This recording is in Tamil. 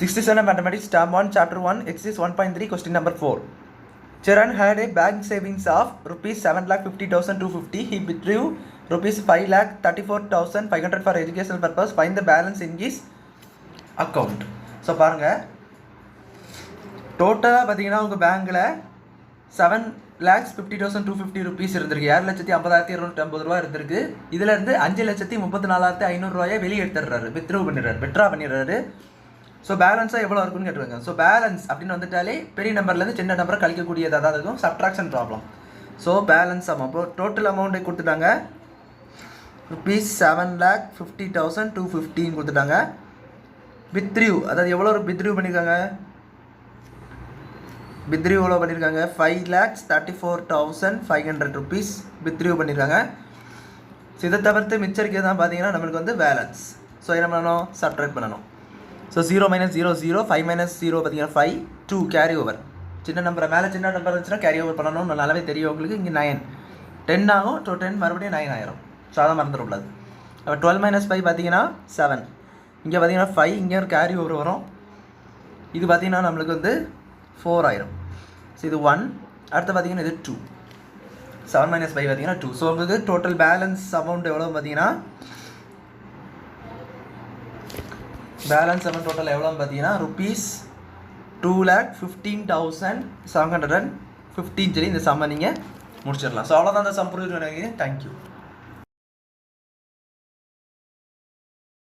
67 Mathematics, Term 1, Chapter 1, Exercise 1.3, Question number 4. Charan had a bank savings of rupees 7,50,250. He withdrew rupees 5,34,500 for educational purpose. Find the balance in his account. So, பாருங்க டோட்டலாக பார்த்தீங்கன்னா உங்கள் பேங்கில் 7,50,250 rupees இருந்திருக்கு. 7,50,250 இருந்திருக்கு. இதில் இருந்து 5,34,500 வெளியே எடுத்துடுறாரு, வித்ட்ரா பண்ணிடுறாரு. ஸோ பேலன்ஸாக எவ்வளோ இருக்குன்னு கேட்டுருவாங்க. ஸோ பேலன்ஸ் அப்படின்னு வந்துட்டாலே பெரிய நம்பர்லேருந்து சின்ன நம்பரை கழிக்கக்கூடியதாக தான் இருக்கும், subtraction problem. So balance amount total அமௌண்ட்டை கொடுத்துட்டாங்க rupees 7,50,250 கொடுத்துட்டாங்க. வித்ட்ரூ அதாவது எவ்வளோ வித்ட்ரூ பண்ணியிருக்காங்க, வித்ட்ரூ எவ்வளோ பண்ணியிருக்காங்க 5,34,500 rupees வித்ட்ரூ பண்ணியிருக்காங்க. ஸோ இதை தவிர்த்து மிச்சரிக்கை தான் பார்த்தீங்கன்னா நம்மளுக்கு வந்து பேலன்ஸ். ஸோ என்ன பண்ணணும், சப்ட்ராக்ட் பண்ணணும். ஸோ 0 - 0 0, 5 - 0 பார்த்தீங்கன்னா 5, 2 கேரி ஓவர். சின்ன நம்பரை மேலே சின்ன நம்பர் இருந்துச்சுன்னா கேரி ஓவர் பண்ணணும், நல்லாவே தெரியும் உங்களுக்கு. இங்கே 9 10 ஆகும். ஸோ 10 மறுபடியும் 9 ஆயிரும். ஸோ அதை மறந்துடக்கூடாது. அப்போ 12 - 5 பார்த்தீங்கன்னா 7. இங்கே பார்த்தீங்கன்னா 5, இங்கே ஒரு கேரி ஓவர் வரும். இது பார்த்தீங்கன்னா நம்மளுக்கு வந்து 4 ஆயிரும். ஸோ இது 1, அடுத்து பார்த்தீங்கன்னா இது 2. 7 - 5 பார்த்தீங்கன்னா 2. ஸோ உங்களுக்கு டோட்டல் பேலன்ஸ் அமௌண்ட் எவ்வளோ பார்த்தீங்கன்னா, பேலன்ஸ் அமௌண்ட் டோட்டல் எவ்வளோன்னு பார்த்தீங்கன்னா rupees 2,15,715 சொல்லி இந்த சம்மை நீங்கள் முடிச்சிடலாம். ஸோ அவ்வளோதான் அந்த சம் புரியுது. தேங்க்யூ.